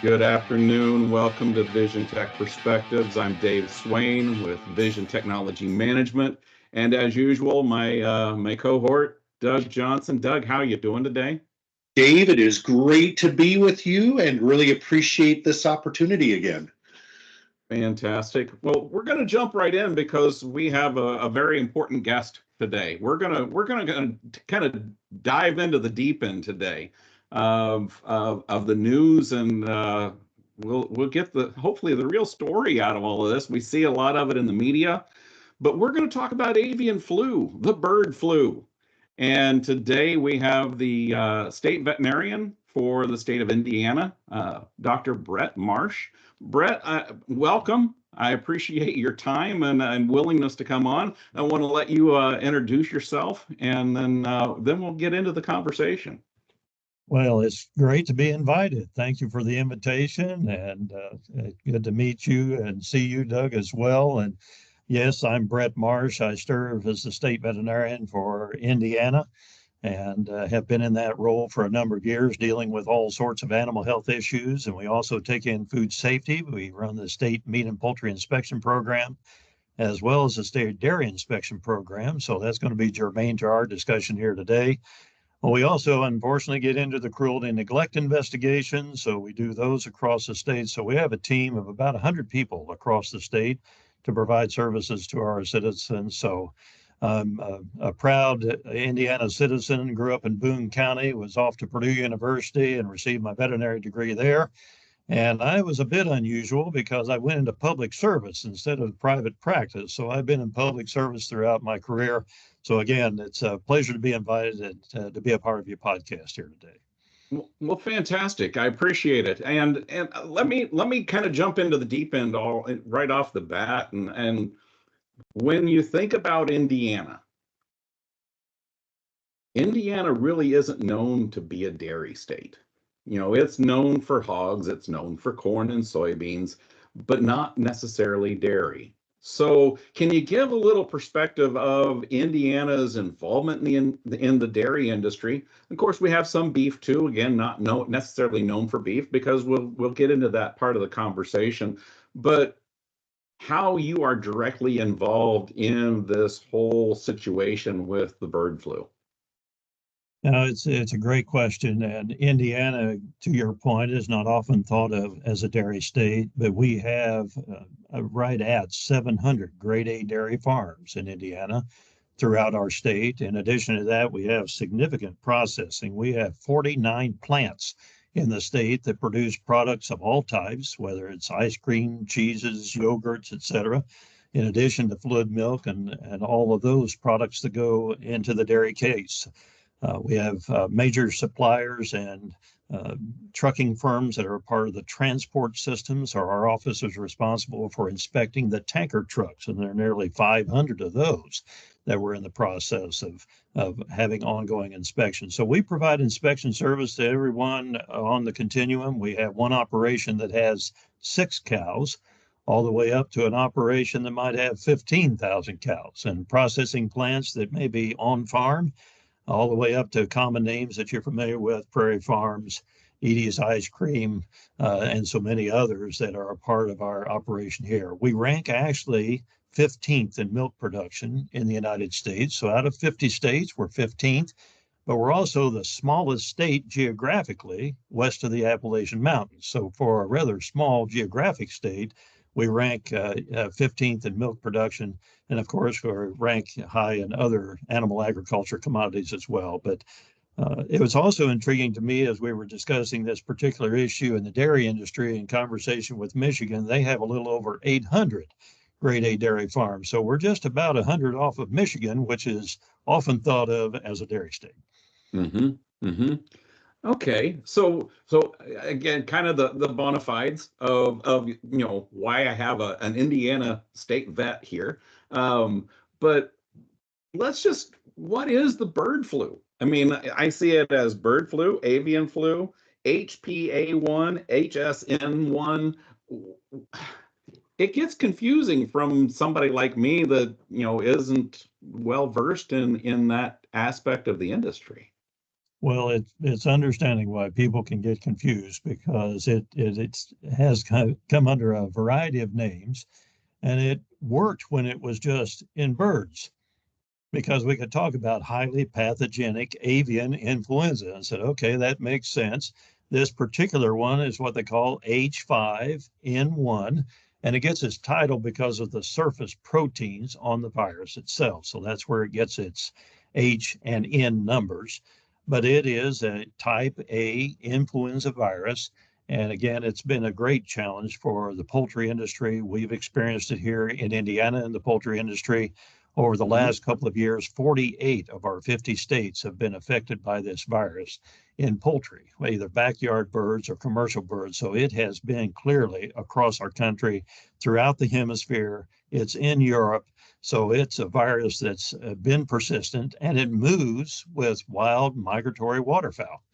Good afternoon. Welcome to Vision Tech Perspectives. I'm Dave Swain with Vision Technology Management, and as usual, my cohort, Doug Johnson. Doug, how are you doing today? Dave, it is great to be with you and really appreciate this opportunity again. Fantastic. Well, we're going to jump right in because we have a very important guest today. We're gonna kind of dive into the deep end today of the news, and we'll get hopefully the real story out of all of this. We see a lot of it in the media, but we're going to talk about avian flu, the bird flu. And today we have the state veterinarian for the state of Indiana, Dr. Bret Marsh. Bret, welcome. I appreciate your time and willingness to come on. I want to let you introduce yourself, and then we'll get into the conversation. Well, it's great to be invited. Thank you for the invitation, and good to meet you and see you, Doug, as well. And yes, I'm Bret Marsh. I serve as the state veterinarian for Indiana and have been in that role for a number of years, dealing with all sorts of animal health issues. And we also take in food safety. We run the state meat and poultry inspection program, as well as the state dairy inspection program. So that's going to be germane to our discussion here today. Well, we also, unfortunately, get into the cruelty and neglect investigations. So we do those across the state. So we have a team of about 100 people across the state to provide services to our citizens. So I'm a proud Indiana citizen, grew up in Boone County, was off to Purdue University and received my veterinary degree there. And I was a bit unusual because I went into public service instead of private practice. So I've been in public service throughout my career. So again, it's a pleasure to be invited and to be a part of your podcast here today. Well, fantastic. I appreciate it. And let me kind of jump into the deep end all right off the bat. And when you think about Indiana, Indiana really isn't known to be a dairy state. You know, it's known for hogs, it's known for corn and soybeans, but not necessarily dairy. So, can you give a little perspective of Indiana's involvement in the dairy industry? Of course, we have some beef too. Again, not necessarily known for beef, because we'll get into that part of the conversation. But how you are directly involved in this whole situation with the bird flu? Now, it's a great question, and Indiana, to your point, is not often thought of as a dairy state, but we have right at 700 grade A dairy farms in Indiana throughout our state. In addition to that, we have significant processing. We have 49 plants in the state that produce products of all types, whether it's ice cream, cheeses, yogurts, etc., in addition to fluid milk and all of those products that go into the dairy case. We have major suppliers and trucking firms that are a part of the transport systems. Our office is responsible for inspecting the tanker trucks, and there are nearly 500 of those that we're in the process of having ongoing inspections. So we provide inspection service to everyone on the continuum. We have one operation that has 6 cows, all the way up to an operation that might have 15,000 cows, and processing plants that may be on farm, all the way up to common names that you're familiar with: Prairie Farms, Edie's Ice Cream, and so many others that are a part of our operation here. We rank actually 15th in milk production in the United States. So out of 50 states, we're 15th, but we're also the smallest state geographically west of the Appalachian Mountains. So for a rather small geographic state, we rank 15th in milk production. And of course, we're ranked high in other animal agriculture commodities as well. But it was also intriguing to me as we were discussing this particular issue in the dairy industry in conversation with Michigan. They have a little over 800 grade A dairy farms. So we're just about 100 off of Michigan, which is often thought of as a dairy state. Mm-hmm. Mm-hmm. Okay, so again, kind of the bona fides of why I have an Indiana state vet here. But what is the bird flu? I mean, I see it as bird flu, avian flu, HPA1, HSN1. It gets confusing from somebody like me that isn't well versed in that aspect of the industry. Well, it's understanding why people can get confused because it has come under a variety of names, and it worked when it was just in birds, because we could talk about highly pathogenic avian influenza and said, okay, that makes sense. This particular one is what they call H5N1, and it gets its title because of the surface proteins on the virus itself. So that's where it gets its H and N numbers. But it is a type A influenza virus. And again, it's been a great challenge for the poultry industry. We've experienced it here in Indiana in the poultry industry. Over the last couple of years, 48 of our 50 states have been affected by this virus in poultry, either backyard birds or commercial birds. So it has been clearly across our country, throughout the hemisphere. It's in Europe. So it's a virus that's been persistent, and it moves with wild migratory waterfowl.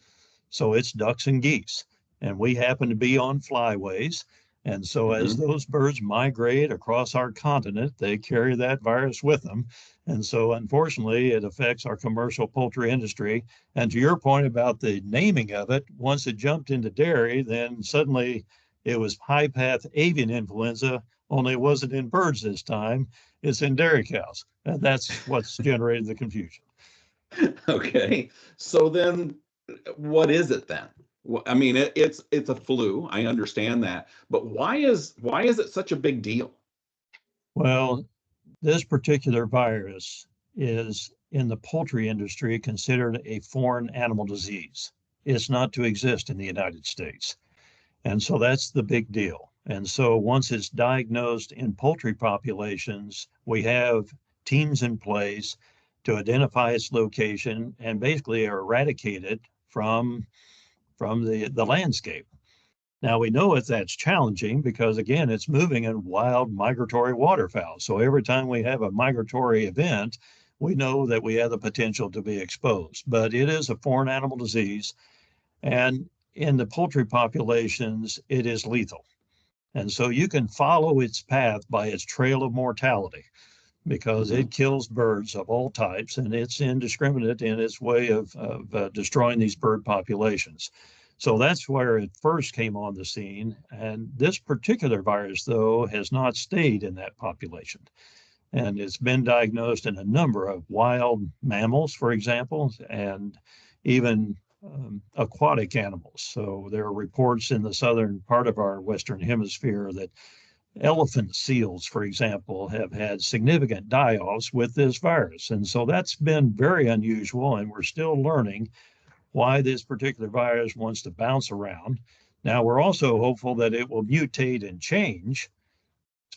So it's ducks and geese. And we happen to be on flyways. And so as those birds migrate across our continent, they carry that virus with them. And so unfortunately, it affects our commercial poultry industry. And to your point about the naming of it, once it jumped into dairy, then suddenly it was high path avian influenza, only it wasn't in birds this time. It's in dairy cows. And that's what's generated the confusion. Okay. So then what is it then? I mean, it's a flu. I understand that, but why is it such a big deal? Well, this particular virus is in the poultry industry considered a foreign animal disease. It's not to exist in the United States. And so that's the big deal. And so once it's diagnosed in poultry populations, we have teams in place to identify its location and basically eradicate it from the landscape. Now we know that's challenging because again, it's moving in wild migratory waterfowl. So every time we have a migratory event, we know that we have the potential to be exposed. But it is a foreign animal disease, and in the poultry populations, it is lethal. And so you can follow its path by its trail of mortality because it kills birds of all types, and it's indiscriminate in its way of destroying these bird populations. So that's where it first came on the scene. And this particular virus, though, has not stayed in that population. And it's been diagnosed in a number of wild mammals, for example, and even aquatic animals. So there are reports in the southern part of our Western hemisphere that elephant seals, for example, have had significant die-offs with this virus. And so that's been very unusual, and we're still learning why this particular virus wants to bounce around. Now, we're also hopeful that it will mutate and change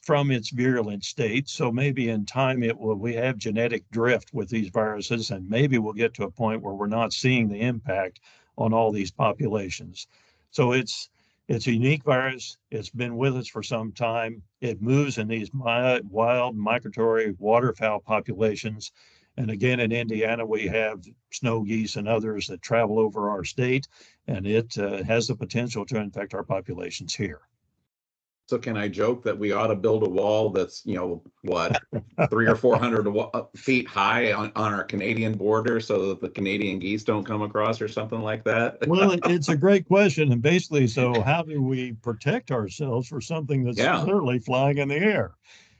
from its virulent state. So maybe in time we have genetic drift with these viruses, and maybe we'll get to a point where we're not seeing the impact on all these populations. So it's a unique virus. It's been with us for some time. It moves in these wild migratory waterfowl populations. And again, in Indiana, we have snow geese and others that travel over our state, and it has the potential to infect our populations here. So can I joke that we ought to build a wall that's, what, 300 or 400 feet high on our Canadian border so that the Canadian geese don't come across or something like that? Well, it's a great question. And basically, so how do we protect ourselves for something that's literally flying in the air?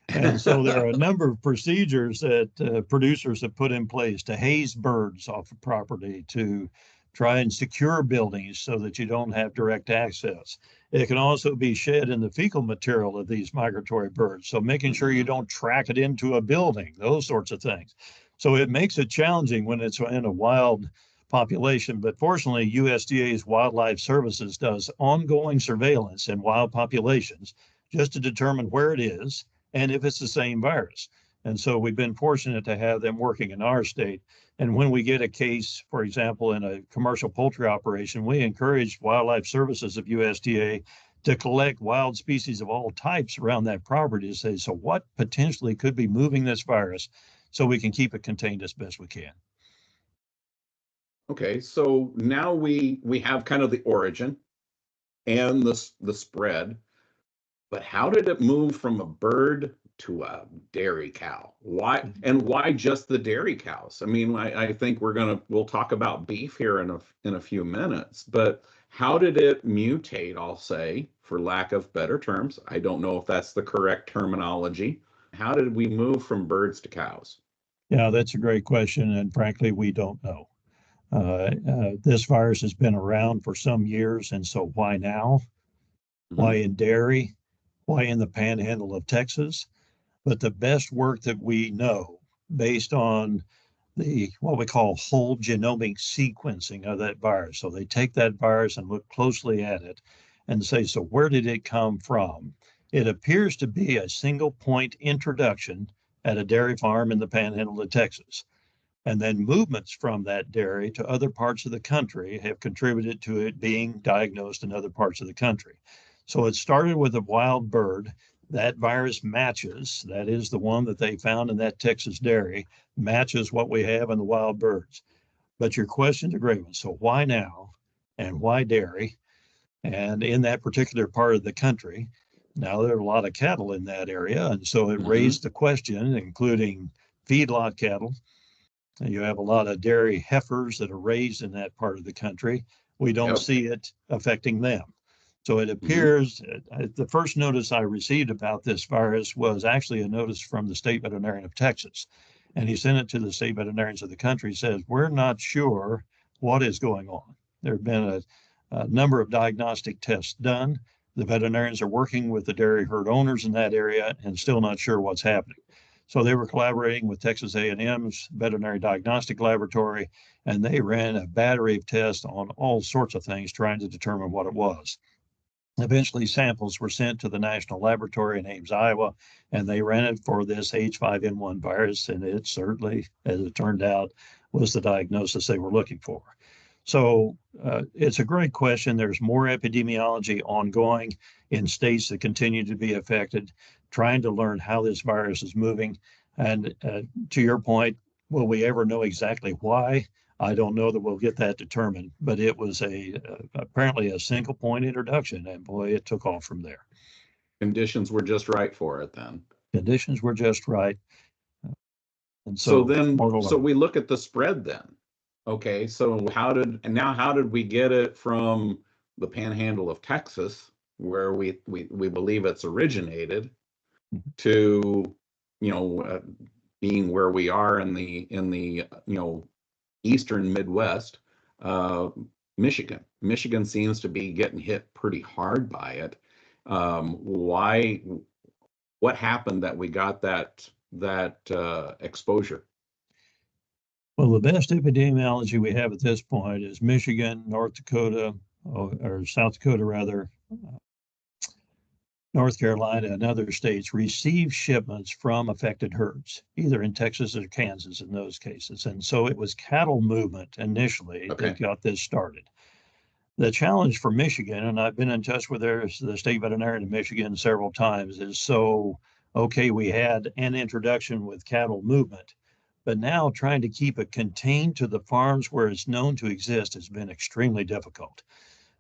And so there are a number of procedures that producers have put in place to haze birds off of property, to try and secure buildings so that you don't have direct access. It can also be shed in the fecal material of these migratory birds. So making sure you don't track it into a building, those sorts of things. So it makes it challenging when it's in a wild population. But fortunately, USDA's Wildlife Services does ongoing surveillance in wild populations just to determine where it is and if it's the same virus. And so we've been fortunate to have them working in our state. And when we get a case, for example, in a commercial poultry operation, we encourage Wildlife Services of USDA to collect wild species of all types around that property to say, so what potentially could be moving this virus so we can keep it contained as best we can. Okay, so now we have kind of the origin and the spread, but how did it move from a bird to a dairy cow? Why, and why just the dairy cows? I mean, I think we'll talk about beef here in a few minutes, but how did it mutate, I'll say, for lack of better terms? I don't know if that's the correct terminology. How did we move from birds to cows? Yeah, that's a great question. And frankly, we don't know. This virus has been around for some years. And so why now? Why in dairy? Why in the panhandle of Texas? But the best work that we know based on what we call whole genomic sequencing of that virus. So they take that virus and look closely at it and say, so where did it come from? It appears to be a single point introduction at a dairy farm in the panhandle of Texas. And then movements from that dairy to other parts of the country have contributed to it being diagnosed in other parts of the country. So it started with a wild bird. That virus matches, that is the one that they found in that Texas dairy, matches what we have in the wild birds. But your question's a great one. So why now and why dairy? And in that particular part of the country, now there are a lot of cattle in that area. And so it raised the question, including feedlot cattle. And you have a lot of dairy heifers that are raised in that part of the country. We don't see it affecting them. So it appears the first notice I received about this virus was actually a notice from the state veterinarian of Texas. And he sent it to the state veterinarians of the country, says, we're not sure what is going on. There have been a number of diagnostic tests done. The veterinarians are working with the dairy herd owners in that area and still not sure what's happening. So they were collaborating with Texas A&M's veterinary diagnostic laboratory, and they ran a battery of tests on all sorts of things trying to determine what it was. Eventually, samples were sent to the National Laboratory in Ames, Iowa, and they ran it for this H5N1 virus, and it certainly, as it turned out, was the diagnosis they were looking for. So it's a great question. There's more epidemiology ongoing in states that continue to be affected, trying to learn how this virus is moving. And to your point, will we ever know exactly why? I don't know that we'll get that determined, but it was apparently a single point introduction, and boy, it took off from there. Conditions were just right for it then. Conditions were just right. And so we look at the spread then. Okay, so how did we get it from the panhandle of Texas, where we believe it's originated, to being where we are in the eastern Midwest, Michigan. Michigan seems to be getting hit pretty hard by it. What happened that we got that exposure? Well, the best epidemiology we have at this point is Michigan, North Dakota, or South Dakota rather, North Carolina and other states receive shipments from affected herds, either in Texas or Kansas in those cases. And so it was cattle movement initially that got this started. The challenge for Michigan, and I've been in touch with the state veterinarian in Michigan several times, is we had an introduction with cattle movement, but now trying to keep it contained to the farms where it's known to exist has been extremely difficult.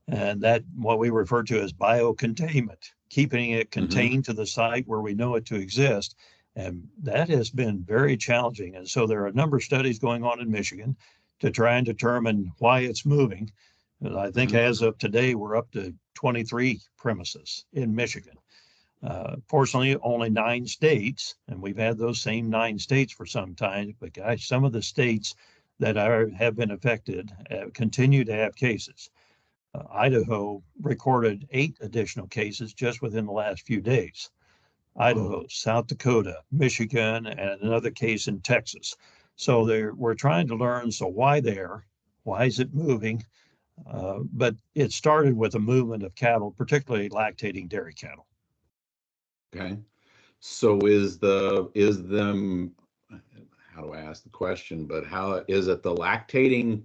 And that what we refer to as biocontainment, keeping it contained to the site where we know it to exist. And that has been very challenging. And so there are a number of studies going on in Michigan to try and determine why it's moving. And I think as of today, we're up to 23 premises in Michigan. Fortunately, only 9 states, and we've had those same 9 states for some time, but gosh, some of the states that have been affected continue to have cases. Idaho recorded 8 additional cases just within the last few days. Idaho, South Dakota, Michigan, and another case in Texas. So we're trying to learn, so why there? Why is it moving? But it started with a movement of cattle, particularly lactating dairy cattle. Okay. So is them, how do I ask the question, but how is it the lactating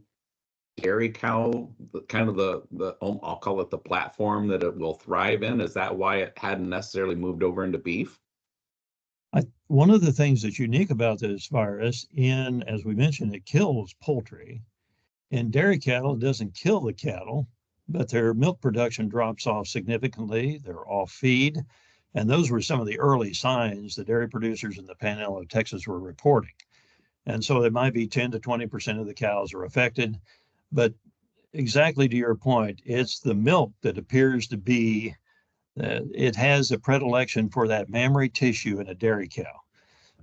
dairy cow, kind of the I'll call it the platform that it will thrive in? Is that why it hadn't necessarily moved over into beef? One of the things that's unique about this virus, as we mentioned, it kills poultry. In dairy cattle, it doesn't kill the cattle, but their milk production drops off significantly. They're off feed. And those were some of the early signs the dairy producers in the Panhandle of Texas were reporting. And so it might be 10 to 20% of the cows are affected. But exactly to your point, it's the milk that appears to be, it has a predilection for that mammary tissue in a dairy cow.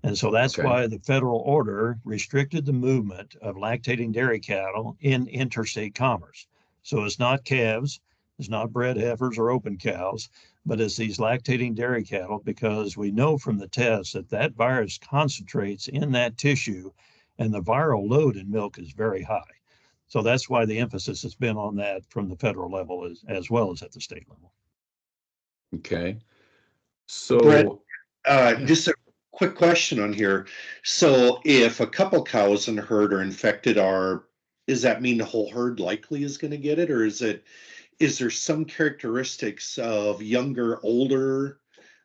And so that's Okay. why the federal order restricted the movement of lactating dairy cattle in interstate commerce. So it's not calves, it's not bred heifers or open cows, but it's these lactating dairy cattle, because we know from the tests that that virus concentrates in that tissue and the viral load in milk is very high. So that's why the emphasis has been on that from the federal level as well as at the state level. Okay. Brett, So, just a quick question on here. So if a couple cows in the herd are infected, does that mean the whole herd likely is going to get it? Or is there some characteristics of younger, older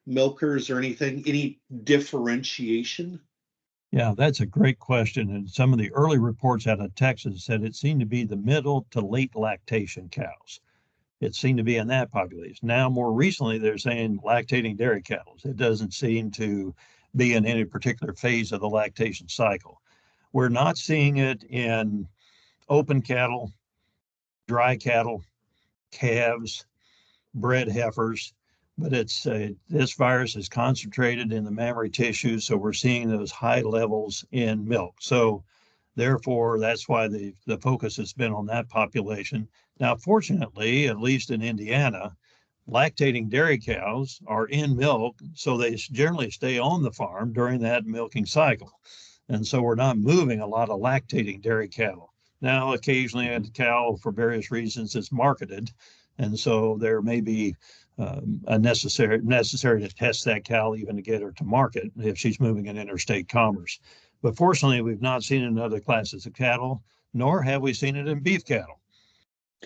milkers or anything, any differentiation? Yeah, that's a great question. And some of the early reports out of Texas said it seemed to be the middle to late lactation cows. It seemed to be in that population. Now, more recently, they're saying lactating dairy cattle. It doesn't seem to be in any particular phase of the lactation cycle. We're not seeing it in open cattle, dry cattle, calves, bred heifers, but it's this virus is concentrated in the mammary tissue, so we're seeing those high levels in milk. So therefore, that's why the focus has been on that population. Now, fortunately, at least in Indiana, lactating dairy cows are in milk, so they generally stay on the farm during that milking cycle. And so we're not moving a lot of lactating dairy cattle. Now, occasionally a cow, for various reasons, is marketed. And so there may be a necessary to test that cow even to get her to market if she's moving in interstate commerce. But fortunately, we've not seen it in other classes of cattle, nor have we seen it in beef cattle.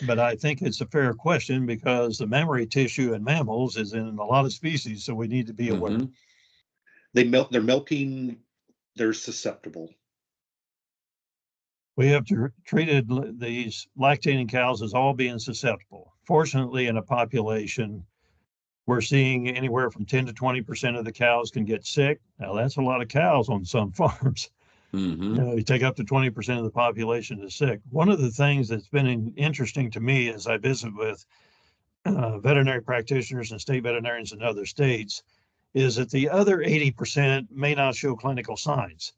But I think it's a fair question because the mammary tissue in mammals is in a lot of species, so we need to be aware. They're milking, they're susceptible. We have treated these lactating cows as all being susceptible. Fortunately, in a population, we're seeing anywhere from 10 to 20% of the cows can get sick. Now, that's a lot of cows on some farms. You take up to 20% of the population is sick. One of the things that's been interesting to me as I visit with veterinary practitioners and state veterinarians in other states is that the other 80% may not show clinical signs.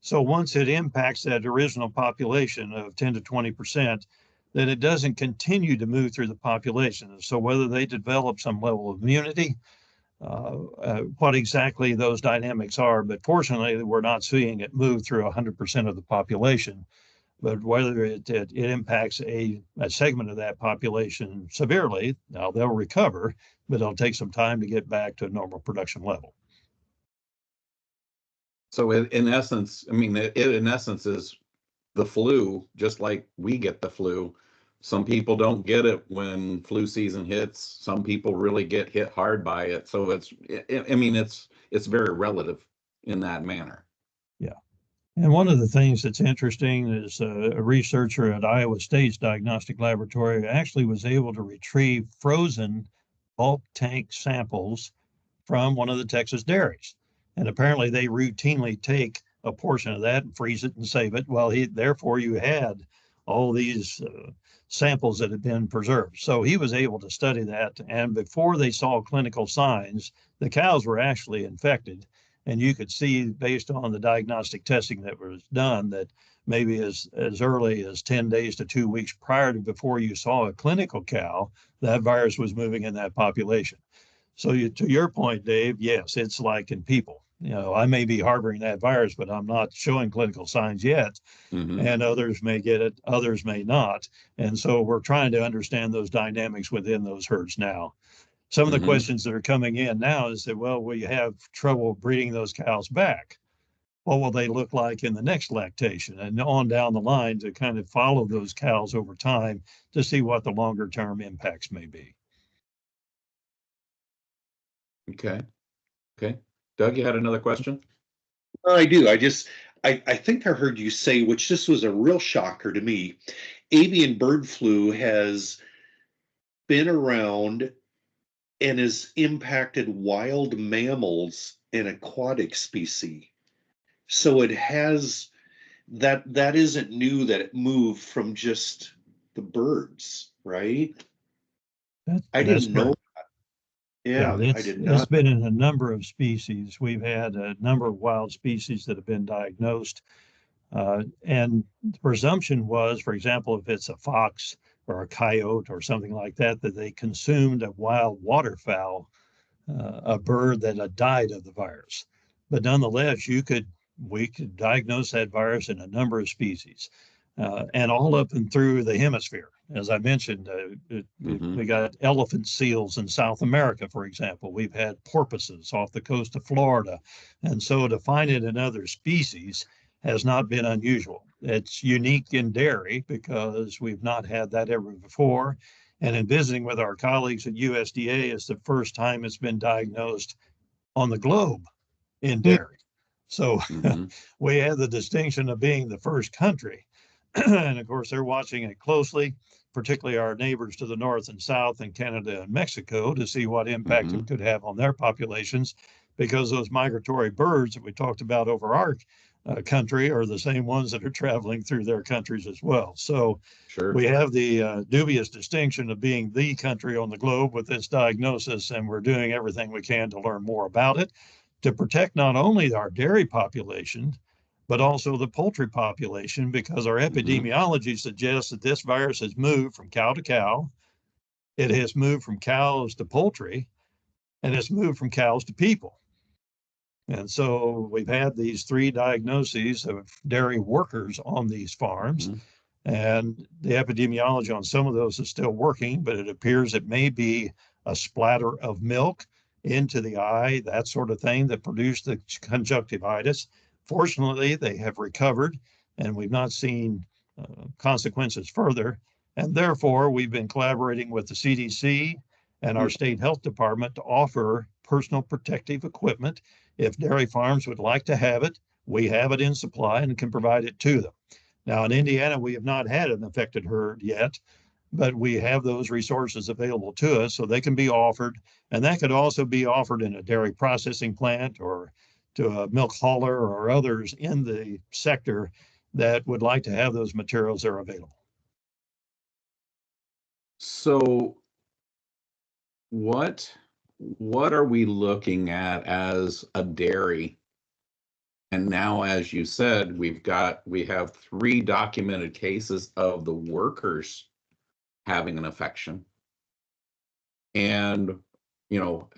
So once it impacts that original population of 10 to 20%, then it doesn't continue to move through the population. So whether they develop some level of immunity, what exactly those dynamics are, but fortunately, we're not seeing it move through 100% of the population. But whether it impacts a segment of that population severely, now they'll recover, but it'll take some time to get back to a normal production level. So in essence, I mean, it in essence is the flu, just like we get the flu. Some people don't get it when flu season hits. Some people really get hit hard by it. So it's very relative in that manner. Yeah. And one of the things that's interesting is a researcher at Iowa State's diagnostic laboratory actually was able to retrieve frozen bulk tank samples from one of the Texas dairies. And apparently they routinely take a portion of that and freeze it and save it. Well, therefore you had all these samples that had been preserved. So he was able to study that. And before they saw clinical signs, the cows were actually infected. And you could see based on the diagnostic testing that was done that maybe as early as 10 days to 2 weeks prior to before you saw a clinical cow, that virus was moving in that population. So to your point, Dave, yes, it's like in people. I may be harboring that virus, but I'm not showing clinical signs yet. And others may get it, others may not. And so we're trying to understand those dynamics within those herds now. Some of the questions that are coming in now is that, well, will you have trouble breeding those cows back? What will they look like in the next lactation? And on down the line to kind of follow those cows over time to see what the longer term impacts may be. Okay. Doug, you had another question? I do. I think I heard you say, which this was a real shocker to me, avian bird flu has been around and has impacted wild mammals and aquatic species. So it has that isn't new, that it moved from just the birds, right? I That's didn't know. correct. Yeah, Yeah, I did it's not. been in a number of species. We've had a number of wild species that have been diagnosed. And the presumption was, for example, if it's a fox or a coyote or something like that, that they consumed a wild waterfowl, a bird that had died of the virus. But nonetheless, we could diagnose that virus in a number of species, and all up and through the hemisphere. As I mentioned, we got elephant seals in South America, for example. We've had porpoises off the coast of Florida. And so to find it in other species has not been unusual. It's unique in dairy because we've not had that ever before. And in visiting with our colleagues at USDA, it's the first time it's been diagnosed on the globe in dairy. So we have the distinction of being the first country. And of course, they're watching it closely, particularly our neighbors to the north and south in Canada and Mexico, to see what impact it could have on their populations, because those migratory birds that we talked about over our country are the same ones that are traveling through their countries as well. So Sure. we have the dubious distinction of being the country on the globe with this diagnosis, and we're doing everything we can to learn more about it, to protect not only our dairy population, but also the poultry population, because our epidemiology suggests that this virus has moved from cow to cow. It has moved from cows to poultry, and it's moved from cows to people. And so we've had these 3 diagnoses of dairy workers on these farms. And the epidemiology on some of those is still working, but it appears it may be a splatter of milk into the eye, that sort of thing, that produced the conjunctivitis. Fortunately, they have recovered, and we've not seen consequences further. And therefore, we've been collaborating with the CDC and our state health department to offer personal protective equipment. If dairy farms would like to have it, we have it in supply and can provide it to them. Now, in Indiana, we have not had an affected herd yet, but we have those resources available to us, so they can be offered. And that could also be offered in a dairy processing plant or to a milk hauler or others in the sector that would like to have those materials. Are available. So what are we looking at as a dairy? And now, as you said, we have 3 documented cases of the workers having an infection. And, you know,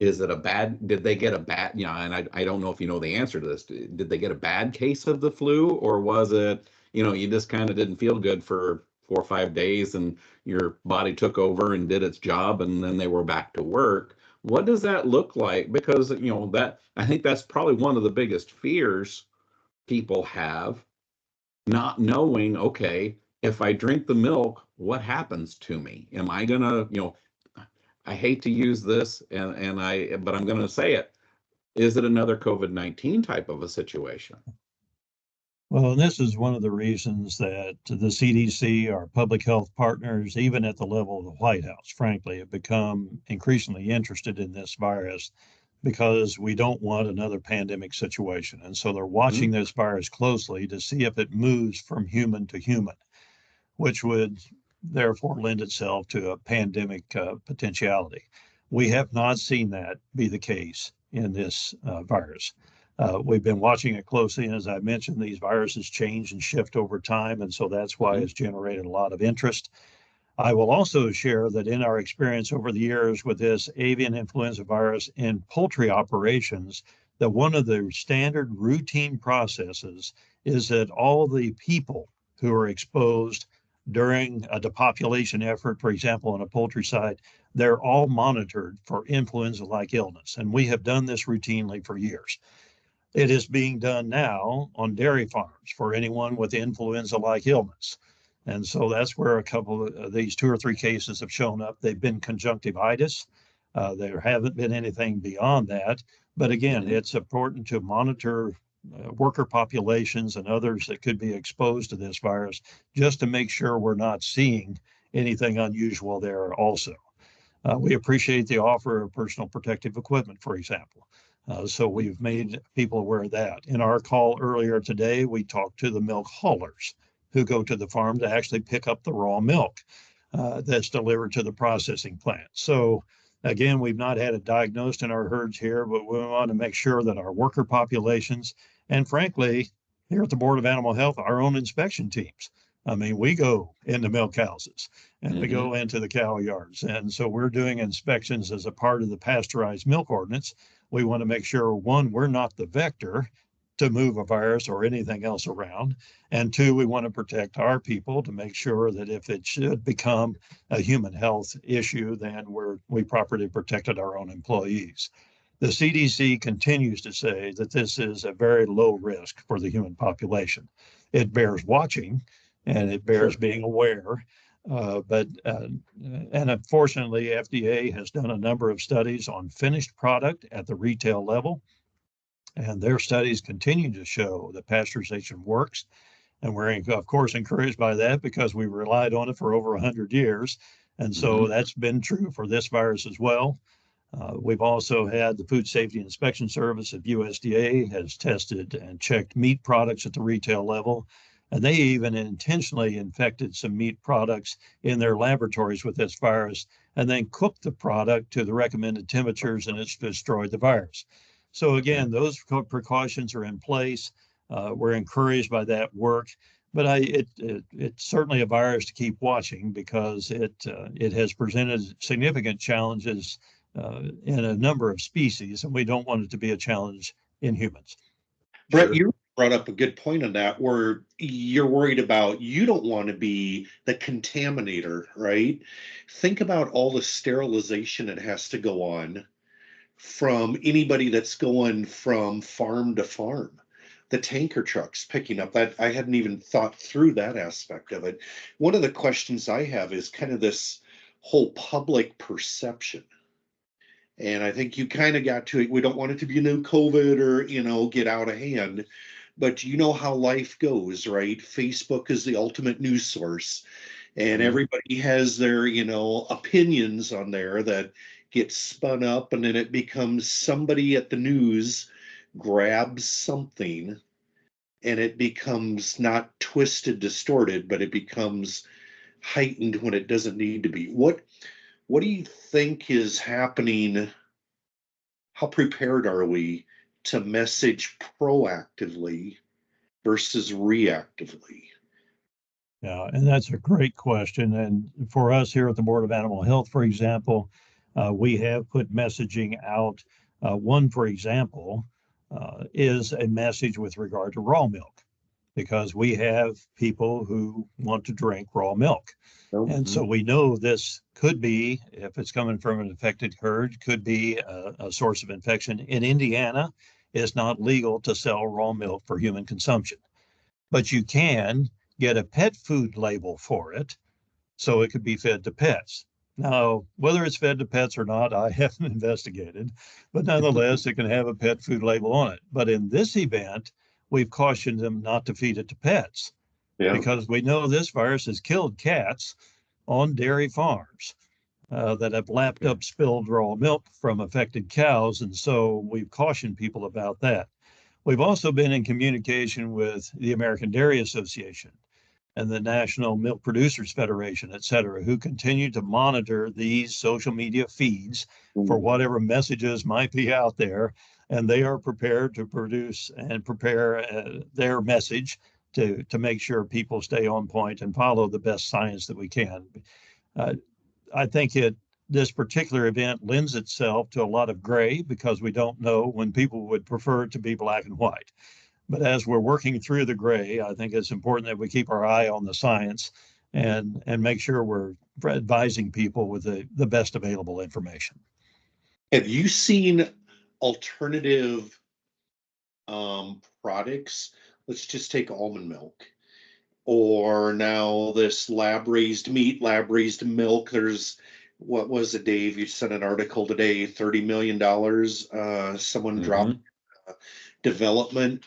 is it did they get a bad, and I don't know if you know the answer to this. Did they get a bad case of the flu, or was it, you just kind of didn't feel good for 4 or 5 days and your body took over and did its job and then they were back to work? What does that look like? Because, that I think that's probably one of the biggest fears people have, not knowing, okay, if I drink the milk, what happens to me? Am I gonna, I hate to use this, but I'm going to say it. Is it another COVID-19 type of a situation? Well, and this is one of the reasons that the CDC, our public health partners, even at the level of the White House, frankly, have become increasingly interested in this virus, because we don't want another pandemic situation. And so they're watching this virus closely to see if it moves from human to human, which would therefore lend itself to a pandemic potentiality. We have not seen that be the case in this virus. We've been watching it closely, and as I mentioned, these viruses change and shift over time, and so that's why it's generated a lot of interest. I will also share that in our experience over the years with this avian influenza virus in poultry operations, that one of the standard routine processes is that all the people who are exposed during a depopulation effort, for example, on a poultry site, they're all monitored for influenza-like illness. And we have done this routinely for years. It is being done now on dairy farms for anyone with influenza-like illness. And so that's where a couple of these 2 or 3 cases have shown up. They've been conjunctivitis. There haven't been anything beyond that. But again, it's important to monitor worker populations and others that could be exposed to this virus, just to make sure we're not seeing anything unusual there also. We appreciate the offer of personal protective equipment, for example. So we've made people aware of that. In our call earlier today, we talked to the milk haulers who go to the farm to actually pick up the raw milk that's delivered to the processing plant. So again, we've not had it diagnosed in our herds here, but we want to make sure that our worker populations, and frankly, here at the Board of Animal Health, our own inspection teams. I mean, we go into milk houses and we go into the cow yards. And so we're doing inspections as a part of the pasteurized milk ordinance. We want to make sure, one, we're not the vector to move a virus or anything else around. And two, we want to protect our people to make sure that if it should become a human health issue, then we properly protected our own employees. The CDC continues to say that this is a very low risk for the human population. It bears watching and it bears being aware. And unfortunately, FDA has done a number of studies on finished product at the retail level. And their studies continue to show that pasteurization works. And we're, of course, encouraged by that because we relied on it for over 100 years. And so that's been true for this virus as well. We've also had the Food Safety Inspection Service of USDA has tested and checked meat products at the retail level. And they even intentionally infected some meat products in their laboratories with this virus and then cooked the product to the recommended temperatures, and it's destroyed the virus. So again, those precautions are in place. We're encouraged by that work, but it's certainly a virus to keep watching because it has presented significant challenges in a number of species, and we don't want it to be a challenge in humans. Brett, you brought up a good point on that, where you're worried about, you don't want to be the contaminator, right? Think about all the sterilization that has to go on from anybody that's going from farm to farm. The tanker trucks picking up that, I hadn't even thought through that aspect of it. One of the questions I have is kind of this whole public perception. And I think you kind of got to it. We don't want it to be a new COVID or, get out of hand. But you know how life goes, right? Facebook is the ultimate news source. And everybody has their, opinions on there that get spun up, and then it becomes somebody at the news grabs something and it becomes not twisted, distorted, but it becomes heightened when it doesn't need to be. What do you think is happening? How prepared are we to message proactively versus reactively? Yeah, and that's a great question. And for us here at the Board of Animal Health, for example, we have put messaging out. One, for example, is a message with regard to raw milk, because we have people who want to drink raw milk. And so we know this could be, if it's coming from an infected herd, could be a source of infection. In Indiana, it's not legal to sell raw milk for human consumption, but you can get a pet food label for it, so it could be fed to pets. Now, whether it's fed to pets or not, I haven't investigated, but nonetheless, it can have a pet food label on it. But in this event, we've cautioned them not to feed it to pets because we know this virus has killed cats on dairy farms that have lapped up spilled raw milk from affected cows. And so we've cautioned people about that. We've also been in communication with the American Dairy Association and the National Milk Producers Federation, et cetera, who continue to monitor these social media feeds for whatever messages might be out there. And they are prepared to produce and prepare their message to make sure people stay on point and follow the best science that we can. I think this particular event lends itself to a lot of gray because we don't know when people would prefer it to be black and white. But as we're working through the gray, I think it's important that we keep our eye on the science and make sure we're advising people with the best available information. Have you seen alternative products? Let's just take almond milk, or now this lab-raised meat, lab-raised milk. There's, what was it, Dave? You sent an article today, $30 million. Someone dropped development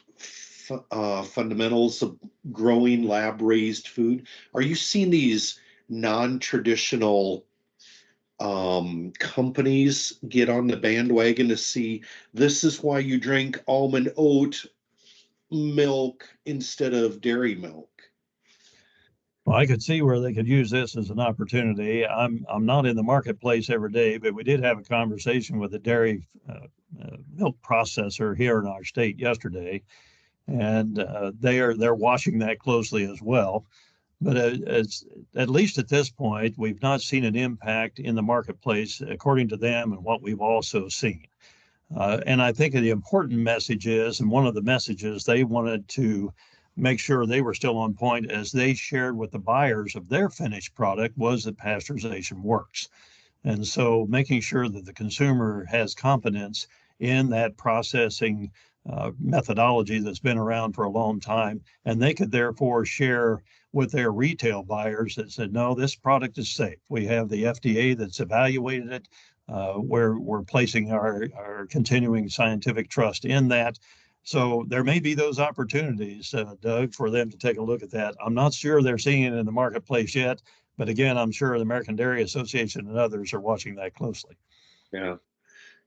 fundamentals of growing lab-raised food. Are you seeing these non-traditional companies get on the bandwagon to see this is why you drink almond oat milk instead of dairy milk? Well, I could see where they could use this as an opportunity. I'm not in the marketplace every day, but we did have a conversation with a dairy milk processor here in our state yesterday, and they're watching that closely as well. But it's, at least at this point, we've not seen an impact in the marketplace, according to them, and what we've also seen. And I think the important message is, and one of the messages they wanted to make sure they were still on point as they shared with the buyers of their finished product, was that pasteurization works. And so making sure that the consumer has confidence in that processing methodology that's been around for a long time, and they could therefore share with their retail buyers that said, no, this product is safe. We have the FDA that's evaluated it. We're placing our continuing scientific trust in that. So there may be those opportunities, Doug, for them to take a look at that. I'm not sure they're seeing it in the marketplace yet, but again, I'm sure the American Dairy Association and others are watching that closely. Yeah.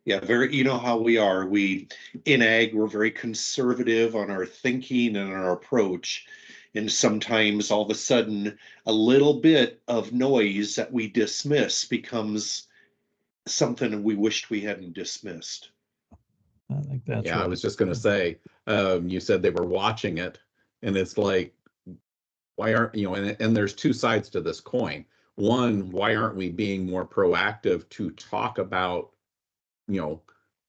Yeah, very, you know how we are. We in ag, we're very conservative on our thinking and our approach. And sometimes all of a sudden, a little bit of noise that we dismiss becomes something we wished we hadn't dismissed. I think that's Yeah, I right. was just going to say, you said they were watching it, and it's like, why aren't, and there's two sides to this coin. One, why aren't we being more proactive to talk about,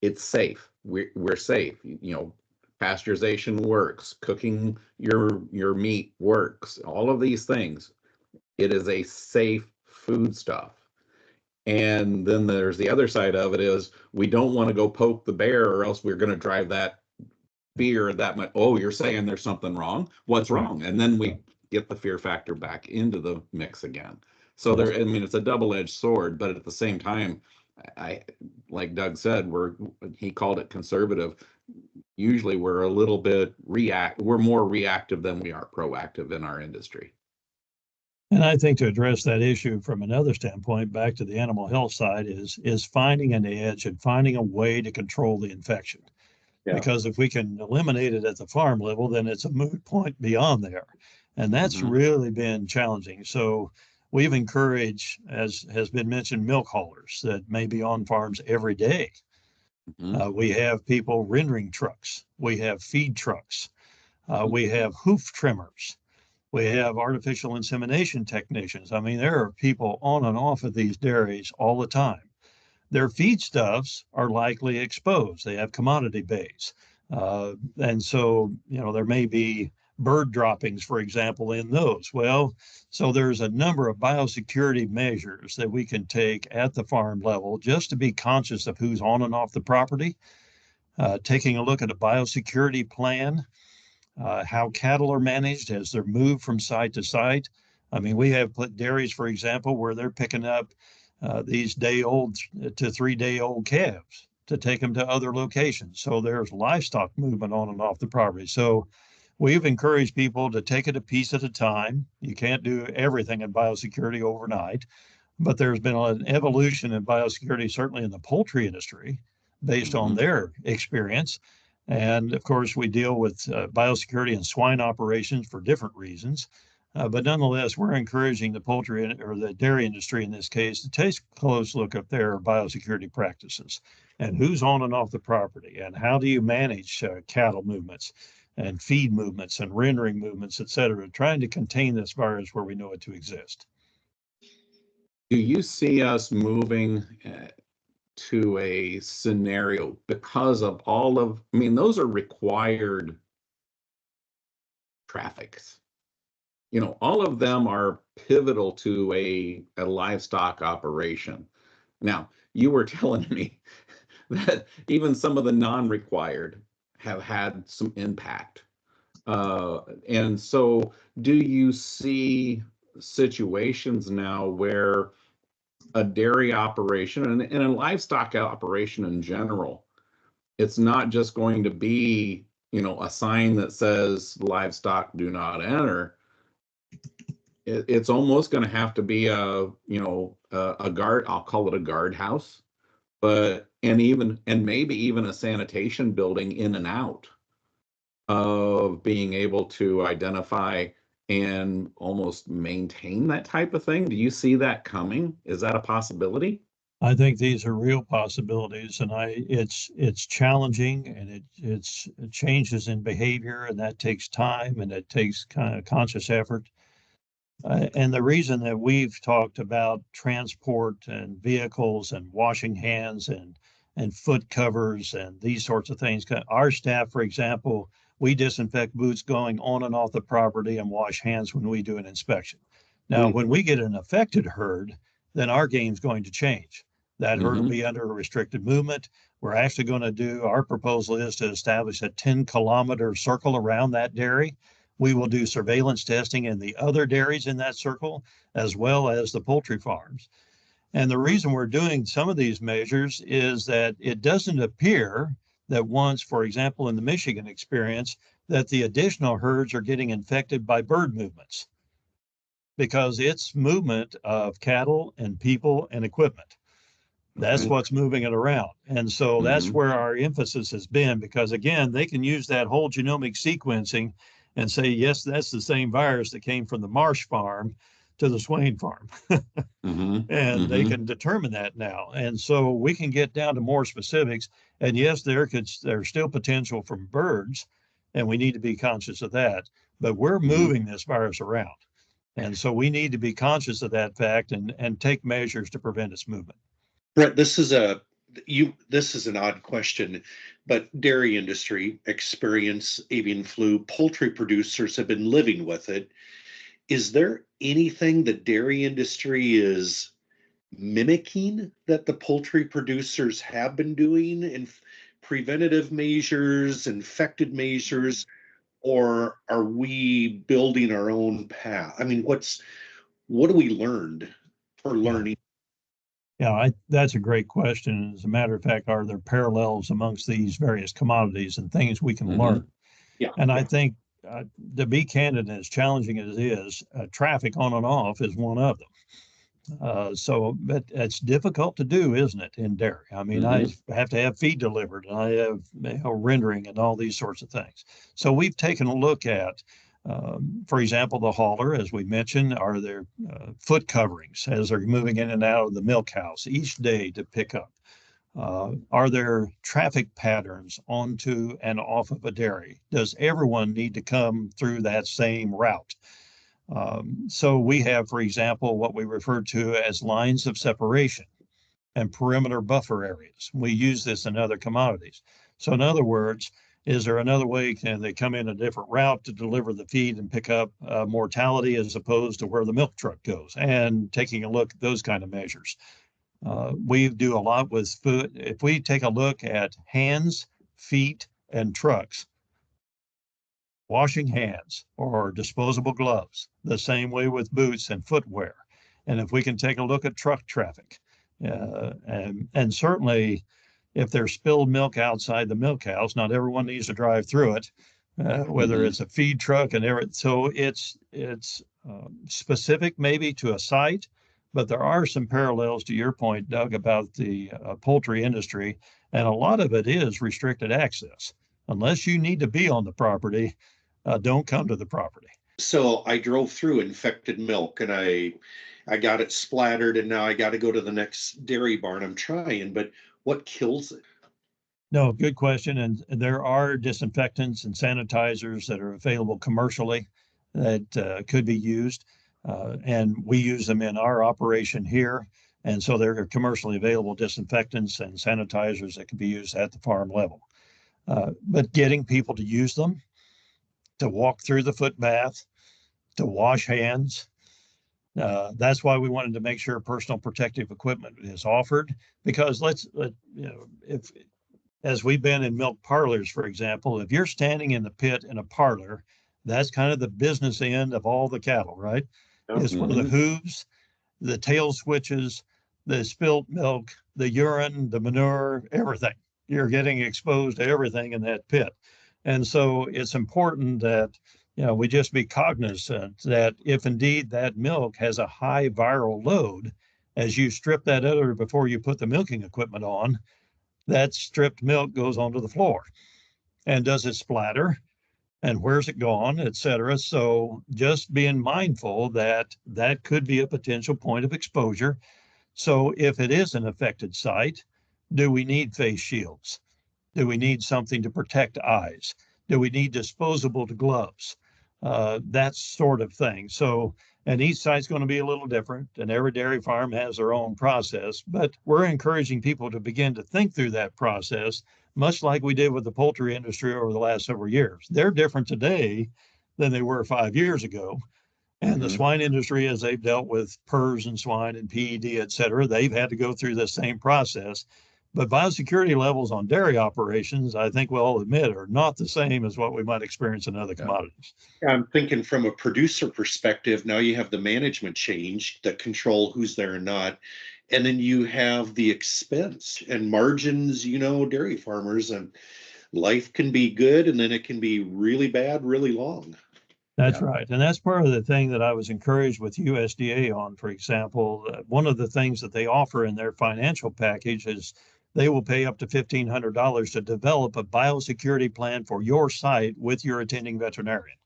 it's safe. We're safe. Pasteurization works. Cooking your meat works. All of these things. It is a safe foodstuff. And then there's the other side of it is we don't want to go poke the bear, or else we're going to drive that fear that much. Oh, you're saying there's something wrong. What's wrong? And then we get the fear factor back into the mix again. So there, I mean, it's a double-edged sword, but at the same time, like Doug said, he called it conservative. Usually we're a little bit we're more reactive than we are proactive in our industry. And I think to address that issue from another standpoint, back to the animal health side, is finding an edge and finding a way to control the infection. Yeah. Because if we can eliminate it at the farm level, then it's a moot point beyond there. And that's really been challenging. So we've encouraged, as has been mentioned, milk haulers that may be on farms every day. We have people rendering trucks. We have feed trucks. We have hoof trimmers. We have artificial insemination technicians. I mean, there are people on and off of these dairies all the time. Their feedstuffs are likely exposed. They have commodity bays. And so, there may be bird droppings, for example, in those. Well, so there's a number of biosecurity measures that we can take at the farm level just to be conscious of who's on and off the property, taking a look at a biosecurity plan, how cattle are managed as they're moved from site to site. I mean, we have dairies, for example, where they're picking up these day-old to 3-day-old calves to take them to other locations. So there's livestock movement on and off the property. So we've encouraged people to take it a piece at a time. You can't do everything in biosecurity overnight, but there's been an evolution in biosecurity, certainly in the poultry industry, based on their experience. And of course, we deal with biosecurity in swine operations for different reasons. But nonetheless, we're encouraging the poultry or the dairy industry in this case to take a close look at their biosecurity practices and who's on and off the property and how do you manage cattle movements and feed movements and rendering movements, et cetera, trying to contain this virus where we know it to exist. Do you see us moving to a scenario because of those are required traffics? All of them are pivotal to a livestock operation. Now, you were telling me that even some of the non-required have had some impact. And so do you see situations now where a dairy operation and a livestock operation in general, it's not just going to be, a sign that says livestock do not enter. it's almost going to have to be a guard. I'll call it a guardhouse, but and maybe even a sanitation building in and out of being able to identify and almost maintain that type of thing. Do you see that coming? Is that a possibility? I think these are real possibilities, and it's challenging, and it changes in behavior, and that takes time, and it takes kind of conscious effort. And the reason that we've talked about transport and vehicles and washing hands and foot covers and these sorts of things, our staff, for example, we disinfect boots going on and off the property and wash hands when we do an inspection. Now, when we get an affected herd, then our game's going to change. That herd will be under a restricted movement. We're actually going to do, our proposal is to establish a 10-kilometer circle around that dairy. We will do surveillance testing in the other dairies in that circle, as well as the poultry farms. And the reason we're doing some of these measures is that it doesn't appear that once, for example, in the Michigan experience, that the additional herds are getting infected by bird movements, because it's movement of cattle and people and equipment. That's what's moving it around. And so that's where our emphasis has been, because again, they can use that whole genomic sequencing and say, yes, that's the same virus that came from the Marsh farm to the Swain farm. And they can determine that now. And so we can get down to more specifics. And yes, there's still potential from birds, and we need to be conscious of that. But we're moving this virus around. And so we need to be conscious of that fact and take measures to prevent its movement. Bret, this is an odd question, but dairy industry experience avian flu, poultry producers have been living with it. Is there anything the dairy industry is mimicking that the poultry producers have been doing in preventative measures, infected measures, or are we building our own path? I mean, what do we learned or learning? Yeah, that's a great question. As a matter of fact, are there parallels amongst these various commodities and things we can learn? Yeah. And I think, to be candid, as challenging as it is, traffic on and off is one of them. But it's difficult to do, isn't it, in dairy? I mean, I have to have feed delivered, and I have rendering and all these sorts of things. So we've taken a look at, for example, the hauler, as we mentioned, are there foot coverings as they're moving in and out of the milk house each day to pick up? Are there traffic patterns onto and off of a dairy? Does everyone need to come through that same route? So we have, for example, what we refer to as lines of separation and perimeter buffer areas. We use this in other commodities. So in other words, is there another way? Can they come in a different route to deliver the feed and pick up mortality as opposed to where the milk truck goes? And taking a look at those kind of measures. We do a lot with food. If we take a look at hands, feet, and trucks, washing hands or disposable gloves, the same way with boots and footwear. And if we can take a look at truck traffic, and certainly if there's spilled milk outside the milk house, not everyone needs to drive through it, whether it's a feed truck and everything. So it's specific maybe to a site, but there are some parallels to your point, Doug, about the poultry industry. And a lot of it is restricted access. Unless you need to be on the property, don't come to the property. So I drove through infected milk and I got it splattered, and now I got to go to the next dairy barn. I'm trying, but what kills it? No, good question. And there are disinfectants and sanitizers that are available commercially that could be used. And we use them in our operation here. And so there are commercially available disinfectants and sanitizers that can be used at the farm level. But getting people to use them, to walk through the foot bath, to wash hands. That's why we wanted to make sure personal protective equipment is offered, because if as we've been in milk parlors, for example, if you're standing in the pit in a parlor, that's kind of the business end of all the cattle, right? It's where the hooves, the tail switches, the spilt milk, the urine, the manure, everything. You're getting exposed to everything in that pit. And so it's important that We just be cognizant that if indeed that milk has a high viral load, as you strip that udder before you put the milking equipment on, that stripped milk goes onto the floor. And does it splatter? And where's it gone, et cetera? So just being mindful that that could be a potential point of exposure. So if it is an affected site, do we need face shields? Do we need something to protect eyes? Do we need disposable gloves? That sort of thing. So, and each site's going to be a little different, and every dairy farm has their own process, but we're encouraging people to begin to think through that process, much like we did with the poultry industry over the last several years. They're different today than they were 5 years ago. And the swine industry, as they've dealt with PRRS and swine and PED, et cetera, they've had to go through the same process. But biosecurity levels on dairy operations, I think we'll all admit, are not the same as what we might experience in other commodities. I'm thinking from a producer perspective, now you have the management change that control who's there and not. And then you have the expense and margins, dairy farmers, and life can be good and then it can be really bad, really long. That's right. And that's part of the thing that I was encouraged with USDA on, for example. One of the things that they offer in their financial package is they will pay up to $1,500 to develop a biosecurity plan for your site with your attending veterinarian.